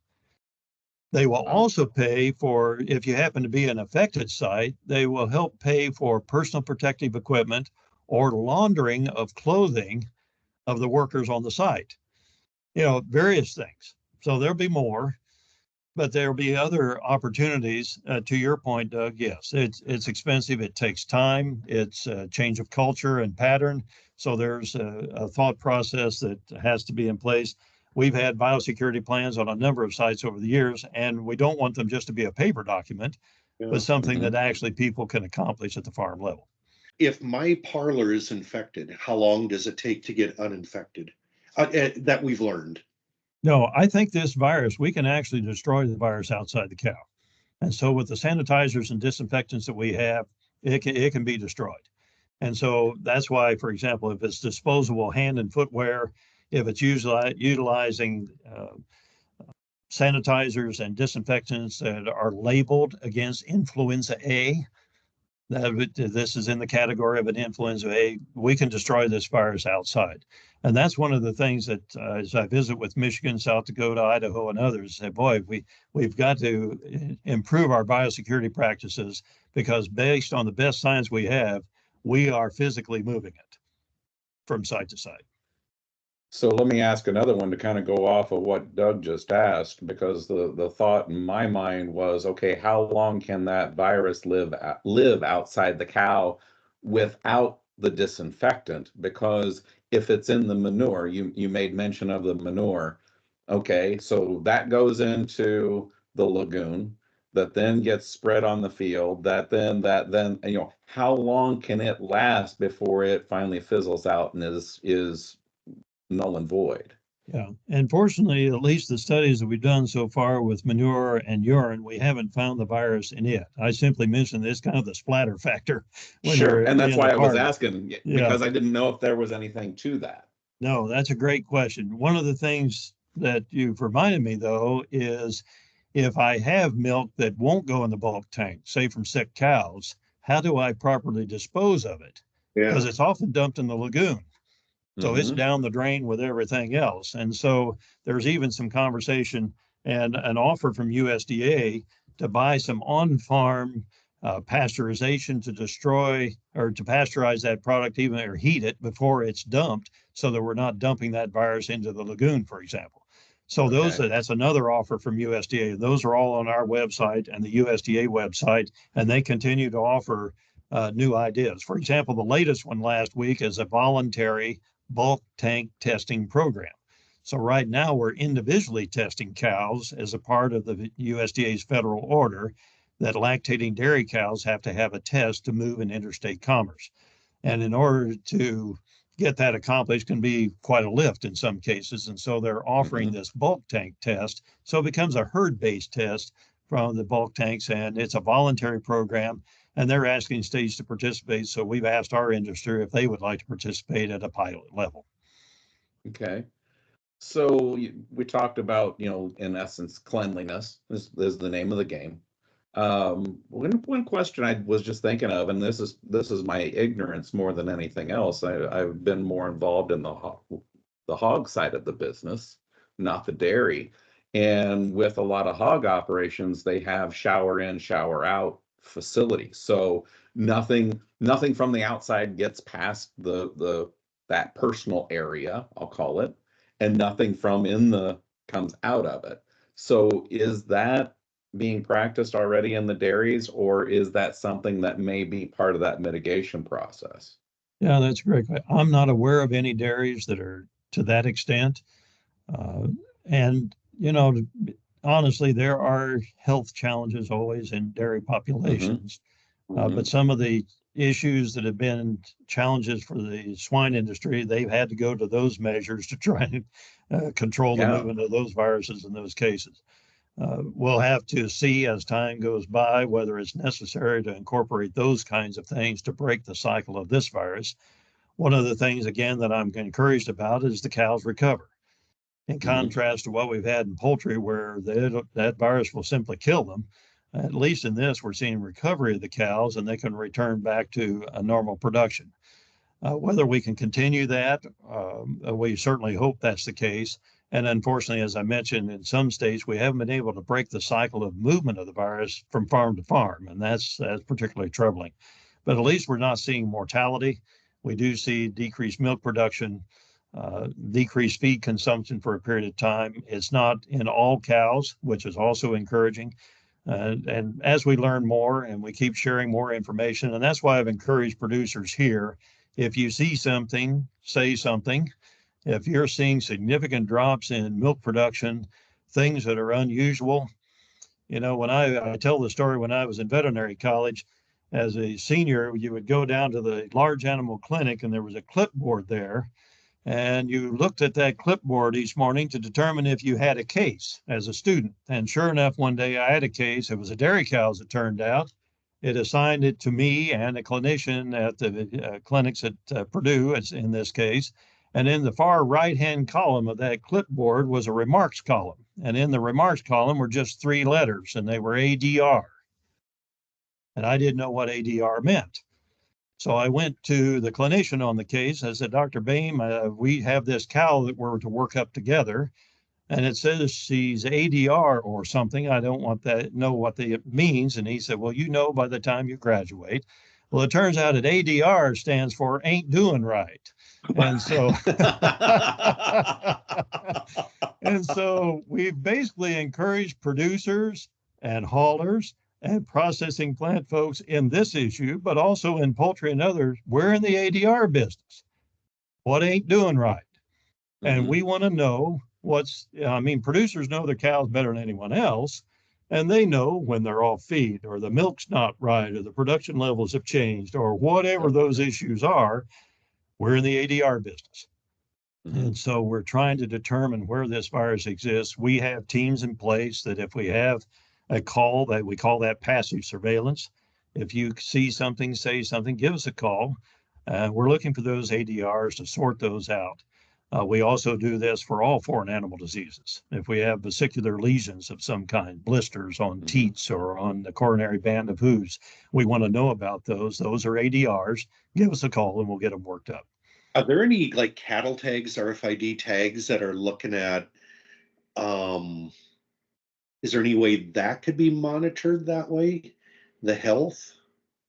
They will also pay for, if you happen to be an affected site, they will help pay for personal protective equipment or laundering of clothing of the workers on the site. Various things. So there'll be more. But there'll be other opportunities. To your point, Doug, yes, it's expensive. It takes time. It's a change of culture and pattern. So there's a thought process that has to be in place. We've had biosecurity plans on a number of sites over the years, and we don't want them just to be a paper document, but something that actually people can accomplish at the farm level. If my parlor is infected, how long does it take to get uninfected? That we've learned. No, I think this virus, we can actually destroy the virus outside the cow. And so with the sanitizers and disinfectants that we have, it can be destroyed. And so that's why, for example, if it's disposable hand and footwear, if it's utilizing sanitizers and disinfectants that are labeled against influenza A, this is in the category of an influenza A, we can destroy this virus outside. And that's one of the things that as I visit with Michigan, South Dakota, Idaho, and others, say, boy, we've got to improve our biosecurity practices because based on the best science we have, we are physically moving it from site to site. So let me ask another one to kind of go off of what Doug just asked, because the thought in my mind was, okay, how long can that virus live outside the cow without the disinfectant? Because if it's in the manure, you made mention of the manure. Okay, so that goes into the lagoon, that then gets spread on the field, that then how long can it last before it finally fizzles out and is null and void? Yeah, and fortunately, at least the studies that we've done so far with manure and urine, we haven't found the virus in it. I simply mentioned this kind of the splatter factor. Sure, and that's why I was asking, because I didn't know if there was anything to that. No, that's a great question. One of the things that you've reminded me, though, is if I have milk that won't go in the bulk tank, say from sick cows, how do I properly dispose of it? Because it's often dumped in the lagoon. So it's down the drain with everything else. And so there's even some conversation and an offer from USDA to buy some on-farm pasteurization to destroy or to pasteurize that product even or heat it before it's dumped so that we're not dumping that virus into the lagoon, for example. So that's another offer from USDA. Those are all on our website and the USDA website, and they continue to offer new ideas. For example, the latest one last week is a voluntary bulk tank testing program. So right now we're individually testing cows as a part of the USDA's federal order that lactating dairy cows have to have a test to move in interstate commerce. And in order to get that accomplished can be quite a lift in some cases. And so they're offering this bulk tank test. So it becomes a herd-based test from the bulk tanks, and it's a voluntary program. And they're asking states to participate. So we've asked our industry if they would like to participate at a pilot level. Okay. So we talked about, in essence, cleanliness is the name of the game. One question I was just thinking of, and this is my ignorance more than anything else. I've been more involved in the hog side of the business, not the dairy. And with a lot of hog operations, they have shower in, shower out facilities. So nothing from the outside gets past the that personal area, I'll call it, and nothing from in the comes out of it. So is that being practiced already in the dairies, or is that something that may be part of that mitigation process? Yeah, that's great. I'm not aware of any dairies that are to that extent. Uh, and, honestly, there are health challenges always in dairy Hmm. populations. Hmm. But some of the issues that have been challenges for the swine industry, they've had to go to those measures to try and control the Yeah. movement of those viruses in those cases. We'll have to see as time goes by whether it's necessary to incorporate those kinds of things to break the cycle of this virus. One of the things, again, that I'm encouraged about is the cows recover. In Hmm. contrast to what we've had in poultry, where that virus will simply kill them, at least in this, we're seeing recovery of the cows and they can return back to a normal production. Whether we can continue that, we certainly hope that's the case. And unfortunately, as I mentioned, in some states, we haven't been able to break the cycle of movement of the virus from farm to farm, and that's particularly troubling. But at least we're not seeing mortality. We do see decreased milk production, decreased feed consumption for a period of time. It's not in all cows, which is also encouraging. And as we learn more and we keep sharing more information, and that's why I've encouraged producers here, if you see something, say something. If you're seeing significant drops in milk production, things that are unusual, when I tell the story when I was in veterinary college as a senior, you would go down to the large animal clinic and there was a clipboard there. And you looked at that clipboard each morning to determine if you had a case as a student. And sure enough, one day I had a case. It was a dairy cow, as it turned out. It assigned it to me and a clinician at the clinics at Purdue, as in this case. And in the far right-hand column of that clipboard was a remarks column. And in the remarks column were just 3 letters, and they were ADR. And I didn't know what ADR meant. So I went to the clinician on the case. I said, Dr. Boehm, we have this cow that we're to work up together, and it says she's ADR or something. I don't want that know what it means. And he said, well, by the time you graduate. Well, it turns out that ADR stands for ain't doing right. And so and so we've basically encouraged producers and haulers and processing plant folks in this issue, but also in poultry and others. We're in the ADR business. What ain't doing right? And Hmm. we want to know producers know their cows better than anyone else. And they know when they're off feed or the milk's not right or the production levels have changed or whatever those issues are. We're in the ADR business. And Hmm. so we're trying to determine where this virus exists. We have teams in place that if we have a call, that we call that passive surveillance. If you see something, say something, give us a call. We're looking for those ADRs to sort those out. We also do this for all foreign animal diseases. If we have vesicular lesions of some kind, blisters on Hmm. teats or on the coronary band of hooves, we want to know about those. Those are ADRs. Give us a call and we'll get them worked up. Are there any like cattle tags, RFID tags that are looking at, um, is there any way that could be monitored that way? The health?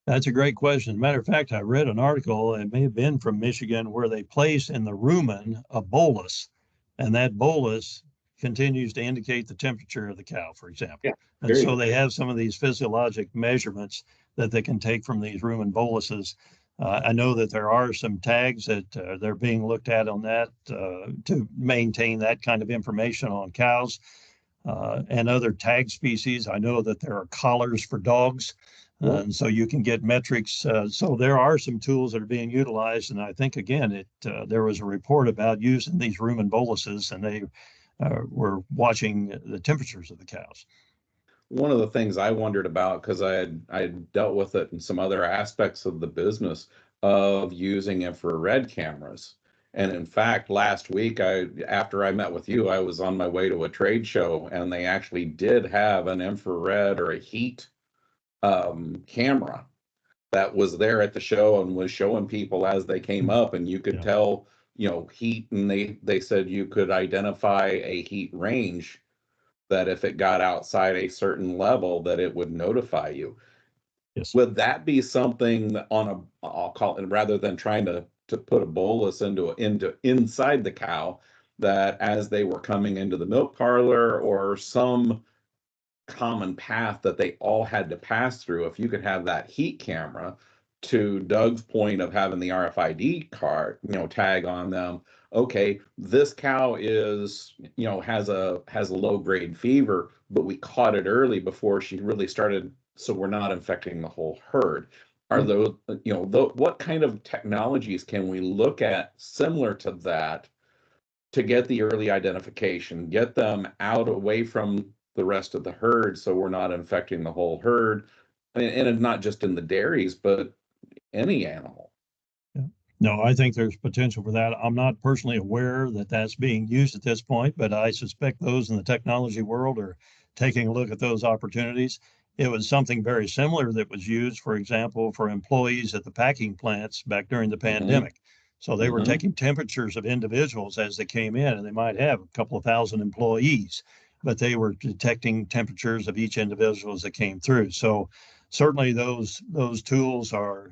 That's a great question. As a matter of fact, I read an article, it may have been from Michigan, where they place in the rumen a bolus, and that bolus continues to indicate the temperature of the cow, for example. Yeah, And there you so go. they have some of these physiologic measurements that they can take from these rumen boluses. I know that there are some tags that they're being looked at on that to maintain that kind of information on cows and other tag species. I know that there are collars for dogs, Cool. and so you can get metrics. So there are some tools that are being utilized, and I think again, there was a report about using these rumen boluses, and they were watching the temperatures of the cows. One of the things I wondered about, because I had dealt with it in some other aspects of the business of using infrared cameras. And in fact, last week, after I met with you, I was on my way to a trade show, and they actually did have an infrared or a heat camera that was there at the show and was showing people as they came up, and you could tell, heat, and they said you could identify a heat range, that if it got outside a certain level, that it would notify you. Yes. Would that be something that I'll call it, rather than trying to put a bolus into inside the cow, that as they were coming into the milk parlor, or some common path that they all had to pass through, if you could have that heat camera, to Doug's point of having the RFID card, tag on them, okay, this cow is, has a low grade fever, but we caught it early before she really started, so we're not infecting the whole herd. Are those, what kind of technologies can we look at similar to that, to get the early identification, get them out away from the rest of the herd, so we're not infecting the whole herd, and not just in the dairies, but any animal? Yeah. No, I think there's potential for that. I'm not personally aware that that's being used at this point, but I suspect those in the technology world are taking a look at those opportunities. It was something very similar that was used, for example, for employees at the packing plants back during the pandemic. So they were taking temperatures of individuals as they came in, and they might have a couple of thousand employees, but they were detecting temperatures of each individual as they came through. So certainly those tools are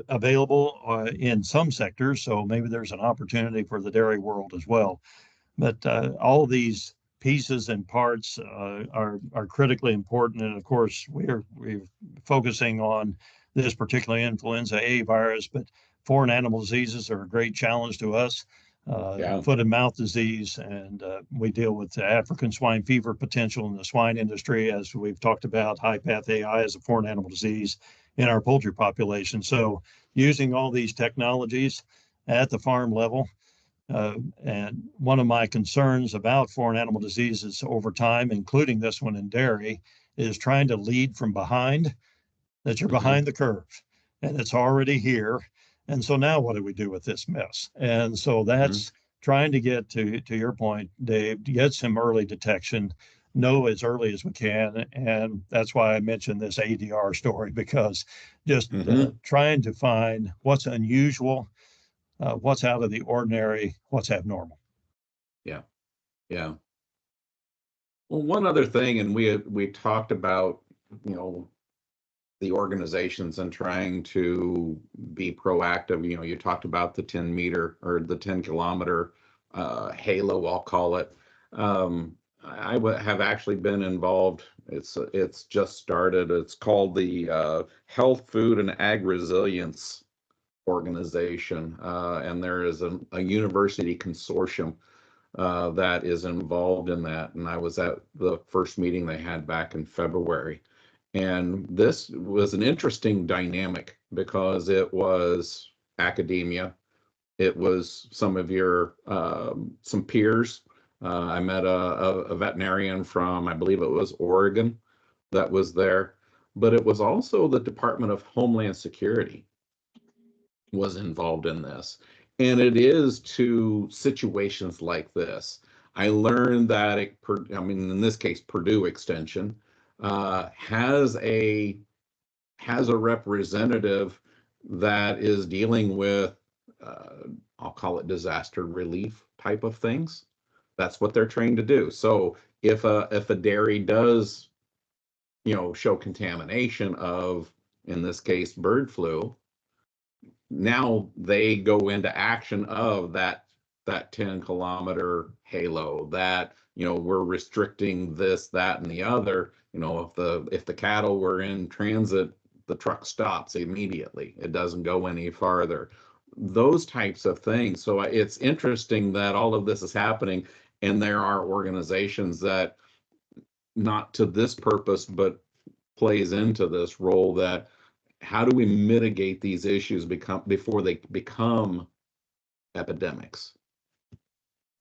available in some sectors. So maybe there's an opportunity for the dairy world as well. But all of these pieces and parts are critically important. And of course, we're focusing on this particular influenza A virus, but foreign animal diseases are a great challenge to us. Foot and mouth disease, and we deal with the African swine fever potential in the swine industry, as we've talked about, high path AI as a foreign animal disease in our poultry population. So using all these technologies at the farm level, and one of my concerns about foreign animal diseases over time, including this one in dairy, is trying to lead from behind, that you're behind the curve and it's already here. And so now what do we do with this mess? And so that's trying to get to your point, Dave, to get some early detection, know as early as we can. And that's why I mentioned this ADR story, because just trying to find what's unusual, what's out of the ordinary, what's abnormal. Yeah. Well, one other thing, and we talked about, the organizations and trying to be proactive. You talked about the 10-meter or the 10-kilometer halo, I'll call it. I have actually been involved. It's just started. It's called the Health, Food, and Ag Resilience Organization, and there is a university consortium that is involved in that. And I was at the first meeting they had back in February. And this was an interesting dynamic, because it was academia. It was some of your, some peers. I met a veterinarian from, I believe it was Oregon, that was there. But it was also the Department of Homeland Security was involved in this. And it is to situations like this. I learned that, in this case, Purdue Extension has a representative that is dealing with, I'll call it disaster relief type of things. That's what they're trained to do. So if a dairy does, show contamination of, in this case, bird flu, now they go into action of that 10-kilometer halo, that, we're restricting this, that, and the other. If the cattle were in transit, the truck stops immediately. It doesn't go any farther. Those types of things. So it's interesting that all of this is happening, and there are organizations that, not to this purpose, but plays into this role, that how do we mitigate these issues before they become epidemics?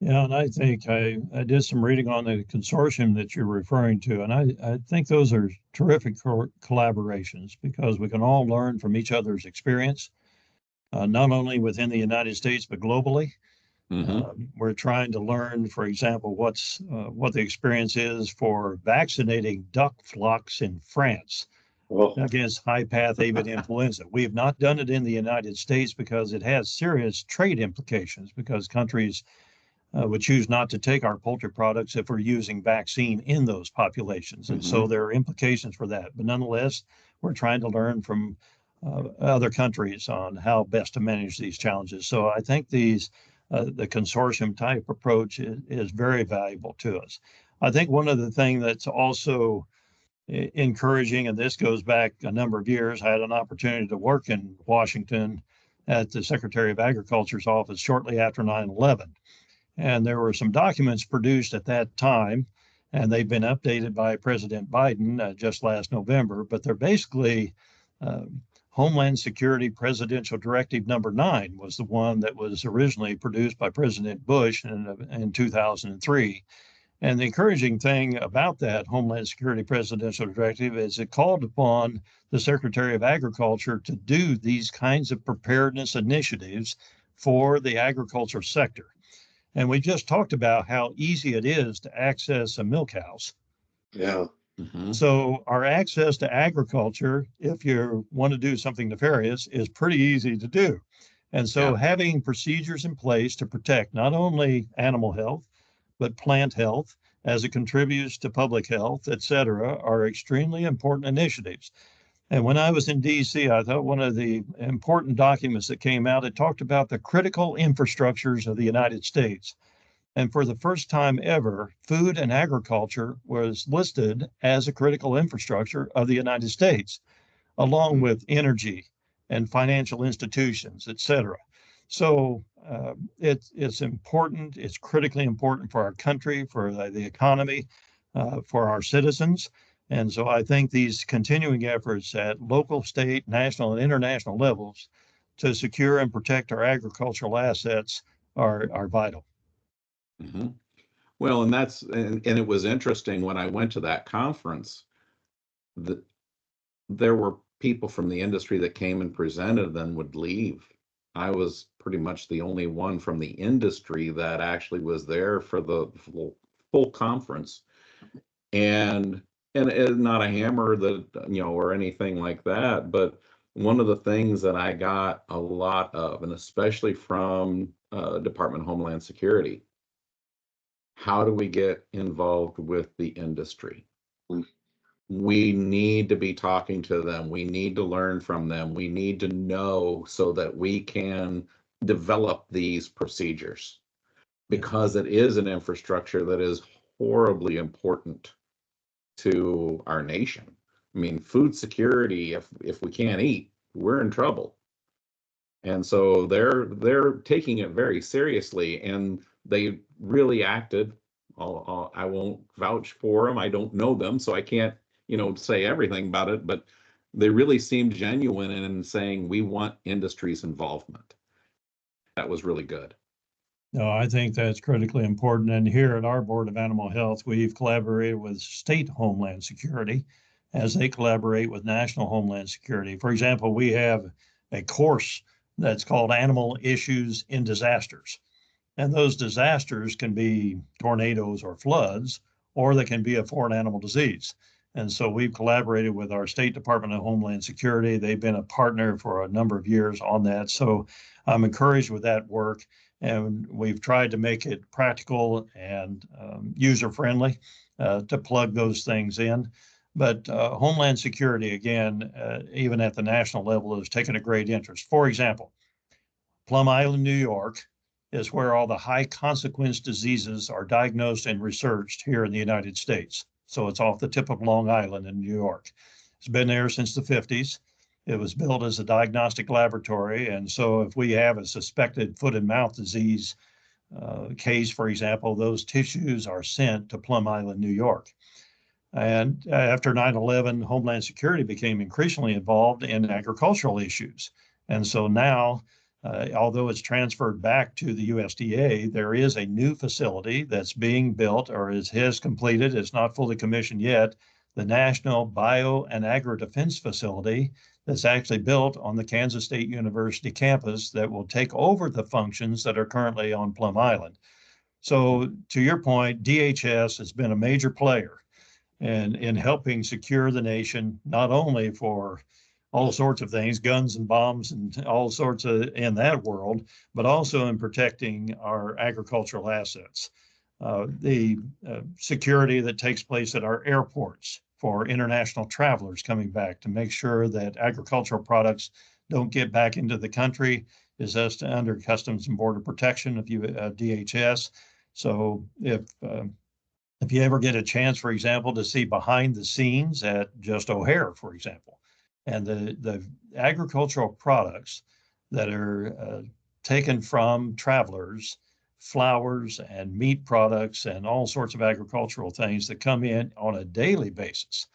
Yeah, and I think I did some reading on the consortium that you're referring to, and I think those are terrific collaborations, because we can all learn from each other's experience, not only within the United States, but globally. We're trying to learn, for example, what the experience is for vaccinating duck flocks in France against high-path avian influenza. We have not done it in the United States because it has serious trade implications, because countries would choose not to take our poultry products if we're using vaccine in those populations. And so there are implications for that. But nonetheless, we're trying to learn from other countries on how best to manage these challenges. So I think the consortium type approach is very valuable to us. I think one of the things that's also encouraging, and this goes back a number of years, I had an opportunity to work in Washington at the Secretary of Agriculture's office shortly after 9/11. And there were some documents produced at that time, and they've been updated by President Biden just last November, but they're basically Homeland Security Presidential Directive number 9 was the one that was originally produced by President Bush in 2003. And the encouraging thing about that Homeland Security Presidential Directive is it called upon the Secretary of Agriculture to do these kinds of preparedness initiatives for the agriculture sector. And we just talked about how easy it is to access a milk house. Yeah. So our access to agriculture, if you want to do something nefarious, is pretty easy to do. And so having procedures in place to protect not only animal health, but plant health as it contributes to public health, et cetera, are extremely important initiatives. And when I was in DC, I thought one of the important documents that came out, it talked about the critical infrastructures of the United States. And for the first time ever, food and agriculture was listed as a critical infrastructure of the United States, along with energy and financial institutions, et cetera. So it's important. It's critically important for our country, for the economy, for our citizens. And so I think these continuing efforts at local, state, national, and international levels to secure and protect our agricultural assets are vital. Well, and it was interesting when I went to that conference that there were people from the industry that came and presented and would leave. I was pretty much the only one from the industry that actually was there for the full conference, and not a hammer that, or anything like that, but one of the things that I got a lot of, and especially from Department of Homeland Security, how do we get involved with the industry? We need to be talking to them. We need to learn from them. We need to know so that we can develop these procedures, because it is an infrastructure that is horribly important to our nation. I mean, food security, if we can't eat, we're in trouble. And so they're taking it very seriously, and they really acted. I won't vouch for them. I don't know them, so I can't, say everything about it, but they really seemed genuine in saying we want industry's involvement. That was really good. No, I think that's critically important. And here at our Board of Animal Health, we've collaborated with state Homeland Security as they collaborate with national Homeland Security. For example, we have a course that's called Animal Issues in Disasters. And those disasters can be tornadoes or floods, or they can be a foreign animal disease. And so we've collaborated with our State Department of Homeland Security. They've been a partner for a number of years on that. So I'm encouraged with that work. And we've tried to make it practical and user-friendly to plug those things in. But Homeland Security, again, even at the national level, has taken a great interest. For example, Plum Island, New York, is where all the high consequence diseases are diagnosed and researched here in the United States. So it's off the tip of Long Island in New York. It's been there since the 50s. It was built as a diagnostic laboratory. And so if we have a suspected foot and mouth disease case, for example, those tissues are sent to Plum Island, New York. And after 9/11, Homeland Security became increasingly involved in agricultural issues. And so now, although it's transferred back to the USDA, there is a new facility that's being built or has completed. It's not fully commissioned yet. The National Bio and Agri Defense Facility that's actually built on the Kansas State University campus that will take over the functions that are currently on Plum Island. So to your point, DHS has been a major player in helping secure the nation, not only for all sorts of things, guns and bombs and all sorts of in that world, but also in protecting our agricultural assets. The security that takes place at our airports for international travelers coming back to make sure that agricultural products don't get back into the country is us under Customs and Border Protection of DHS. So if you ever get a chance, for example, to see behind the scenes at just O'Hare, for example, and the agricultural products that are taken from travelers, flowers and meat products and all sorts of agricultural things that come in on a daily basis.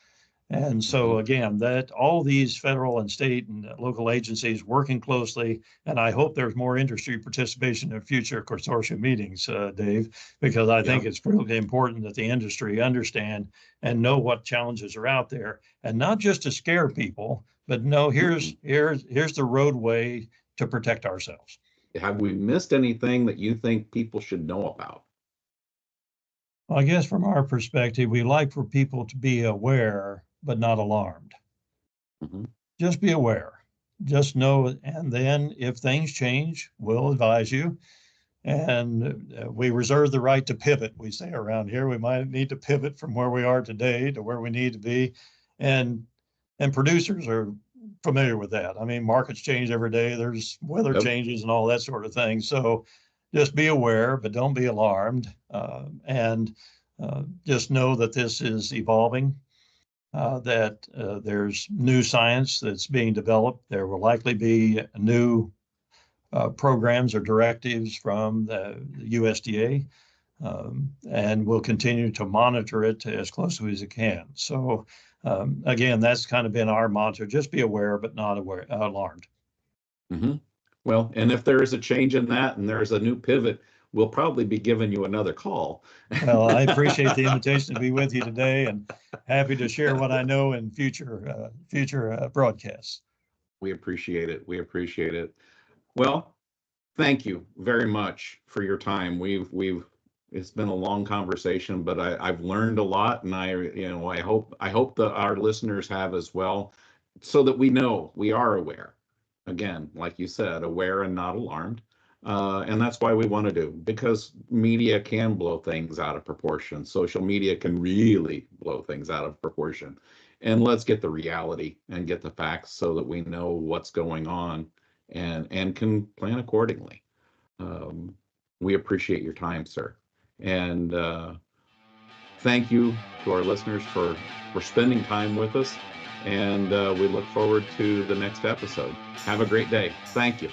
And so again, that all these federal and state and local agencies working closely, and I hope there's more industry participation in future consortium meetings, Dave, because I think it's really important that the industry understand and know what challenges are out there, and not just to scare people, but no, here's the roadway to protect ourselves. Have we missed anything that you think people should know about? Well, I guess from our perspective, we like for people to be aware, but not alarmed. Just be aware, just know, and then if things change, we'll advise you. And we reserve the right to pivot. We say around here, we might need to pivot from where we are today to where we need to be. And producers are familiar with that. I mean, markets change every day. There's weather changes and all that sort of thing. So just be aware, but don't be alarmed. And just know that this is evolving, that there's new science that's being developed. There will likely be new programs or directives from the USDA, and we'll continue to monitor it as closely as it can. So again, that's kind of been our mantra: just be aware, but not alarmed. Well, and if there is a change in that and there's a new pivot, we'll probably be giving you another call. Well, I appreciate the invitation to be with you today, and happy to share what I know in future broadcasts. We appreciate it. We appreciate it. Well, thank you very much for your time. It's been a long conversation, but I've learned a lot, and I hope that our listeners have as well, so that we know we are aware. Again, like you said, aware and not alarmed. And that's why we want to do, because media can blow things out of proportion. Social media can really blow things out of proportion. And let's get the reality and get the facts so that we know what's going on and can plan accordingly. We appreciate your time, sir. And thank you to our listeners for spending time with us. And we look forward to the next episode. Have a great day. Thank you.